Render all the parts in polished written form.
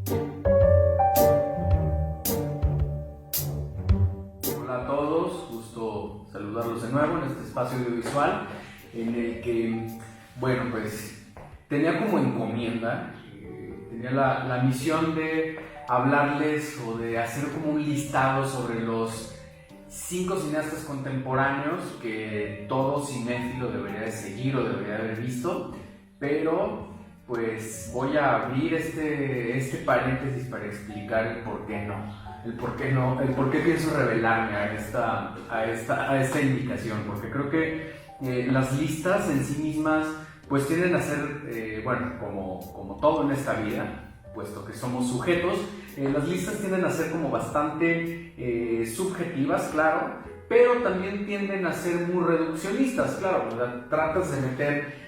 Hola a todos, gusto saludarlos de nuevo en este espacio audiovisual en el que, bueno, pues tenía como encomienda, tenía la misión de hablarles o de hacer como un listado sobre los 5 cineastas contemporáneos que todo cinéfilo debería de seguir o debería de haber visto, pero pues voy a abrir este paréntesis para explicar el por qué no, el por qué pienso revelarme a esta indicación, porque creo que las listas en sí mismas pues tienden a ser, bueno, como todo en esta vida, puesto que somos sujetos, las listas tienden a ser como bastante subjetivas, claro, pero también tienden a ser muy reduccionistas, claro, ¿verdad? Tratas de meter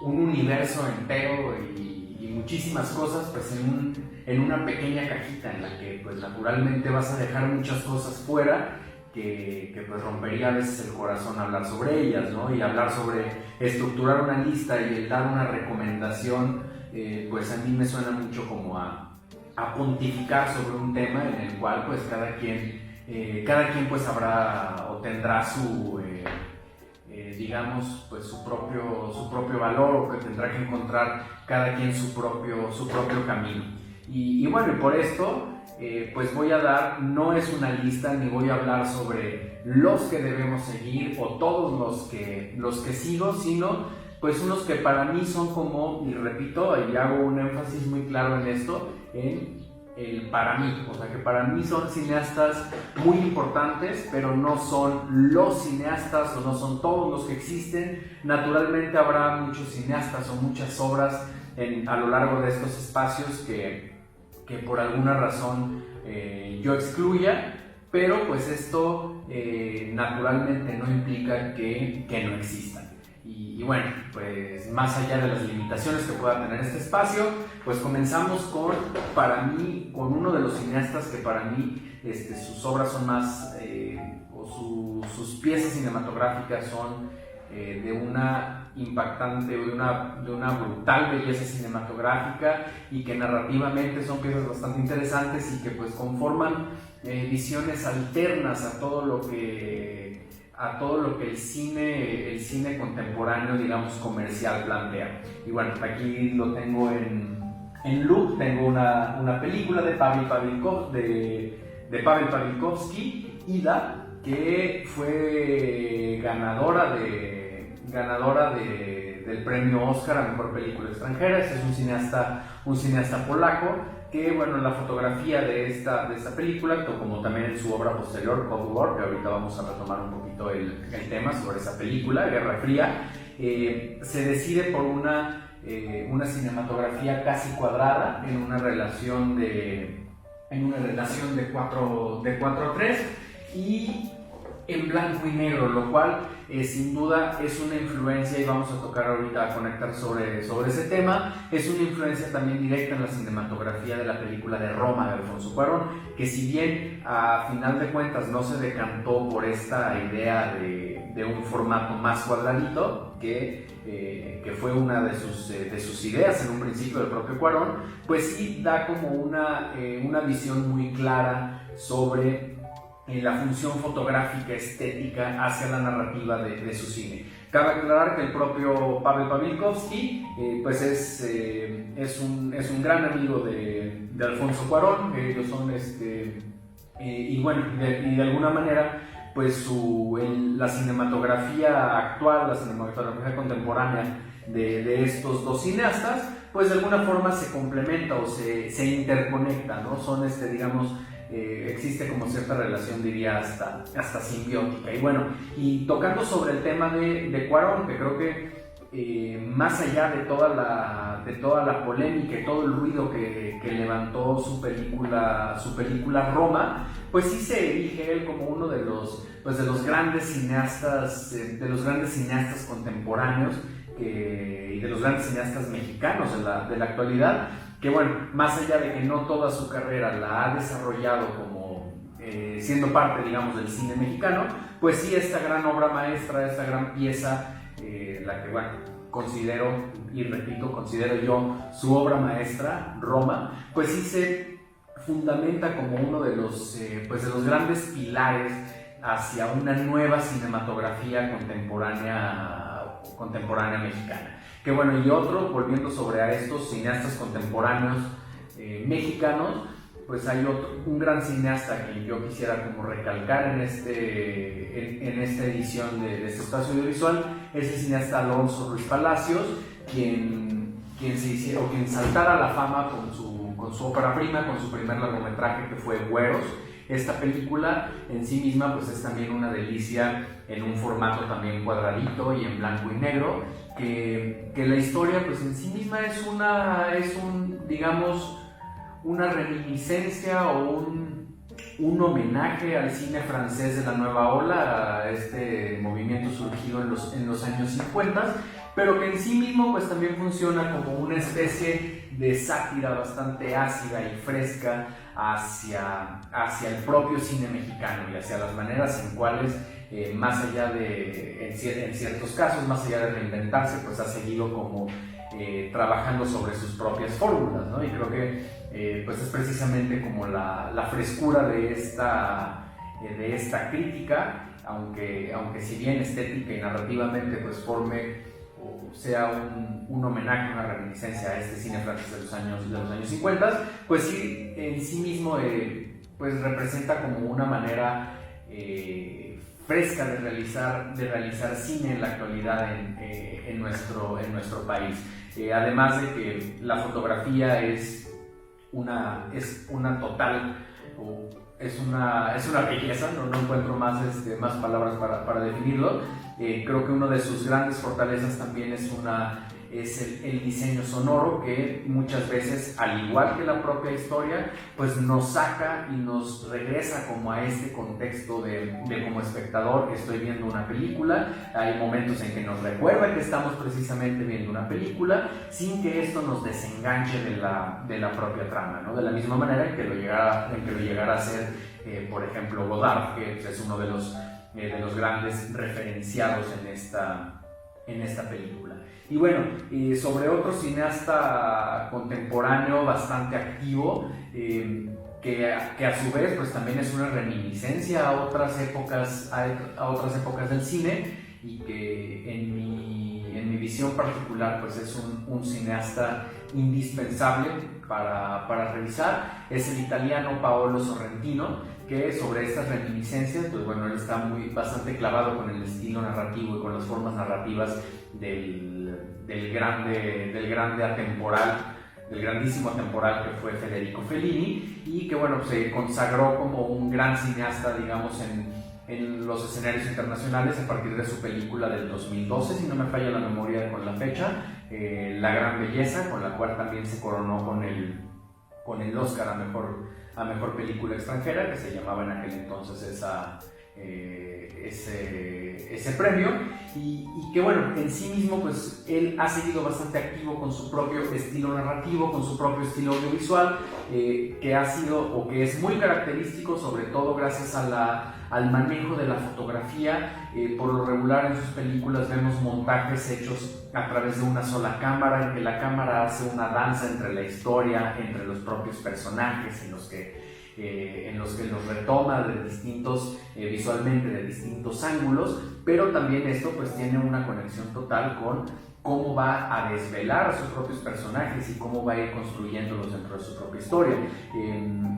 un universo entero y muchísimas cosas pues en una pequeña cajita en la que pues naturalmente vas a dejar muchas cosas fuera que pues rompería a veces el corazón hablar sobre ellas, ¿no? Y hablar sobre estructurar una lista y el dar una recomendación, pues a mí me suena mucho como a pontificar sobre un tema en el cual pues cada quien pues habrá o tendrá su digamos pues su propio valor, o que tendrá que encontrar cada quien su propio camino. Y bueno, y por esto pues voy a dar, no es una lista ni voy a hablar sobre los que debemos seguir o todos los que sigo, sino pues unos que para mí son como, y repito, y hago un énfasis muy claro en esto, en el para mí, o sea que para mí son cineastas muy importantes, pero no son los cineastas o no son todos los que existen. Naturalmente habrá muchos cineastas o muchas obras a lo largo de estos espacios que por alguna razón yo excluya, pero pues esto naturalmente no implica que no existan. Y bueno, pues más allá de las limitaciones que pueda tener este espacio, pues comenzamos para mí, con uno de los cineastas que para mí sus obras son más, sus piezas cinematográficas son de una impactante, de una brutal belleza cinematográfica, y que narrativamente son piezas bastante interesantes y que pues conforman visiones alternas a todo lo que el cine contemporáneo, digamos, comercial plantea. Y bueno, aquí lo tengo en loop. Tengo una película de Pavel Pawlikowski, Ida, que fue ganadora del premio Oscar a Mejor Película Extranjera. Este es un cineasta polaco que, bueno, la fotografía de esta película, como también en su obra posterior, Cold War, que ahorita vamos a retomar un poquito el tema sobre esa película, Guerra Fría, se decide por una cinematografía casi cuadrada en una relación de 4:3 y en blanco y negro, lo cual sin duda es una influencia, y vamos a tocar ahorita a conectar sobre ese tema. Es una influencia también directa en la cinematografía de la película de Roma de Alfonso Cuarón, que si bien a final de cuentas no se decantó por esta idea de un formato más cuadradito, que fue una de sus ideas en un principio del propio Cuarón, pues sí da como una visión muy clara sobre la función fotográfica estética hacia la narrativa de su cine. Cabe aclarar que el propio Pavel Pawlikowski pues es un gran amigo de Alfonso Cuarón. Ellos son y bueno, de alguna manera pues la cinematografía actual, la cinematografía contemporánea de estos dos cineastas, pues de alguna forma se complementa o se interconecta, ¿no? Son digamos, existe como cierta relación, diría, hasta simbiótica. Y bueno, y tocando sobre el tema de Cuarón, que creo que más allá de toda la polémica y todo el ruido que levantó su película Roma, pues sí se erige él como uno de los grandes cineastas, contemporáneos, y de los grandes cineastas mexicanos de la actualidad, que bueno, más allá de que no toda su carrera la ha desarrollado como siendo parte, digamos, del cine mexicano, pues sí, esta gran obra maestra, esta gran pieza, la que, bueno, considero, y repito, considero yo su obra maestra, Roma, pues sí se fundamenta como uno de los grandes pilares hacia una nueva cinematografía contemporánea mexicana. Que bueno, y otro, volviendo sobre a estos cineastas contemporáneos mexicanos, pues hay un gran cineasta que yo quisiera como recalcar en esta edición de este espacio audiovisual, es el cineasta Alonso Ruiz Palacios, quien saltara a la fama con su ópera prima, con su primer largometraje que fue Güeros. Esta película en sí misma pues es también una delicia en un formato también cuadradito y en blanco y negro, que la historia pues en sí misma es una reminiscencia o un homenaje al cine francés de la nueva ola, a este movimiento surgido en los años 50, pero que en sí mismo pues también funciona como una especie de sátira bastante ácida y fresca hacia el propio cine mexicano y hacia las maneras en cuales más allá de, en ciertos casos, más allá de reinventarse, pues ha seguido como trabajando sobre sus propias fórmulas, ¿no? Y creo que pues es precisamente como la frescura de esta crítica, aunque si bien estética y narrativamente pues forme o sea un homenaje, una reminiscencia a este cine francés de los años 50, pues sí, en sí mismo pues representa como una manera fresca de realizar cine en la actualidad en nuestro país. Además de que la fotografía es una total, es una belleza, no encuentro más palabras para definirlo. Creo que una de sus grandes fortalezas también es el diseño sonoro, que muchas veces, al igual que la propia historia, pues nos saca y nos regresa como a este contexto de como espectador que estoy viendo una película. Hay momentos en que nos recuerda que estamos precisamente viendo una película sin que esto nos desenganche de la propia trama, ¿no? De la misma manera en que lo llegara a hacer, por ejemplo, Godard, que es uno de los grandes referenciados en esta película. Y bueno, sobre otro cineasta contemporáneo bastante activo, que a su vez pues también es una reminiscencia a otras épocas del cine, y que en mi visión particular pues es un cineasta indispensable para revisar, es el italiano Paolo Sorrentino, que sobre estas reminiscencias, pues bueno, él está bastante clavado con el estilo narrativo y con las formas narrativas del grandísimo atemporal que fue Federico Fellini, y que bueno, se consagró como un gran cineasta, digamos, en los escenarios internacionales a partir de su película del 2012, si no me falla la memoria con la fecha, La Gran Belleza, con la cual también se coronó con el Oscar a mejor película extranjera, que se llamaba en aquel entonces ese premio, y que bueno, en sí mismo pues él ha seguido bastante activo con su propio estilo narrativo, con su propio estilo audiovisual, que ha sido o que es muy característico, sobre todo gracias al manejo de la fotografía. Por lo regular en sus películas vemos montajes hechos a través de una sola cámara, en que la cámara hace una danza entre la historia, entre los propios personajes, en los que los retoma visualmente de distintos ángulos, pero también esto pues tiene una conexión total con cómo va a desvelar a sus propios personajes y cómo va a ir construyéndolos dentro de su propia historia.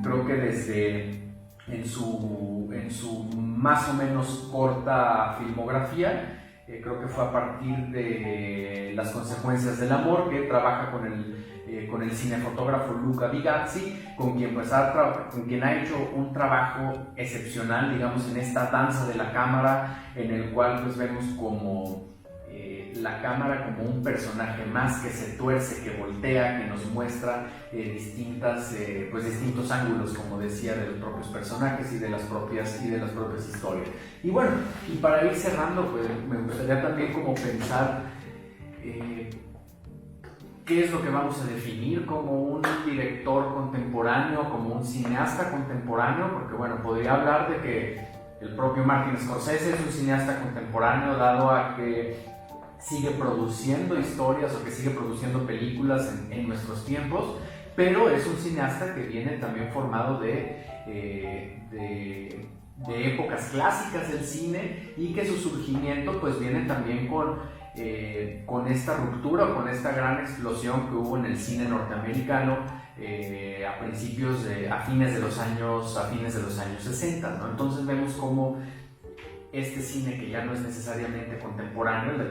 Creo que desde en su más o menos corta filmografía, creo que fue a partir de Las consecuencias del amor, que trabaja con el cinefotógrafo Luca Vigazzi, con quien ha hecho un trabajo excepcional, digamos, en esta danza de la cámara, en el cual pues vemos como la cámara como un personaje más que se tuerce, que voltea, que nos muestra distintos ángulos, como decía, de los propios personajes y de las propias historias. Y bueno, y para ir cerrando, pues me gustaría también como pensar qué es lo que vamos a definir como un director contemporáneo, como un cineasta contemporáneo, porque bueno, podría hablar de que el propio Martin Scorsese es un cineasta contemporáneo, dado a que sigue produciendo historias o que sigue produciendo películas en nuestros tiempos, pero es un cineasta que viene también formado de épocas clásicas del cine, y que su surgimiento pues viene también con esta ruptura, con esta gran explosión que hubo en el cine norteamericano a fines de los años 60, ¿no? Entonces vemos cómo este cine, que ya no es necesariamente contemporáneo, de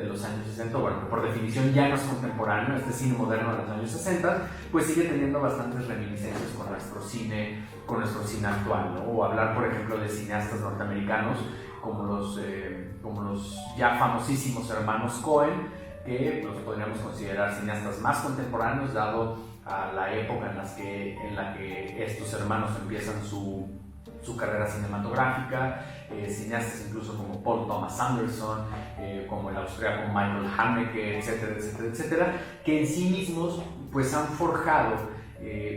los años 60, bueno, por definición ya no es contemporáneo, este cine moderno de los años 60, pues sigue teniendo bastantes reminiscencias con nuestro cine actual, ¿no? O hablar, por ejemplo, de cineastas norteamericanos como los ya famosísimos hermanos Coen, que los podríamos considerar cineastas más contemporáneos, dado a la época en la que estos hermanos empiezan su carrera cinematográfica, cineastas incluso como Paul Thomas Anderson, como el austriaco Michael Haneke, etcétera, etcétera, etcétera, que en sí mismos pues han forjado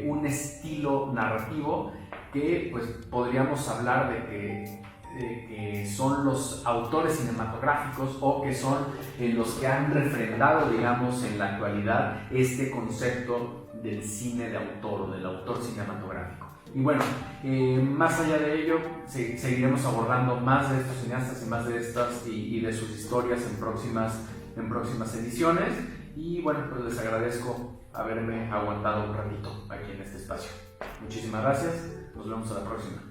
un estilo narrativo que pues podríamos hablar de que son los autores cinematográficos, o que son los que han refrendado, digamos, en la actualidad este concepto del cine de autor, o del autor cinematográfico. Y bueno, más allá de ello, seguiremos abordando más de estos cineastas y más de estas y de sus historias en próximas ediciones. Y bueno, pues les agradezco haberme aguantado un ratito aquí en este espacio. Muchísimas gracias, nos vemos a la próxima.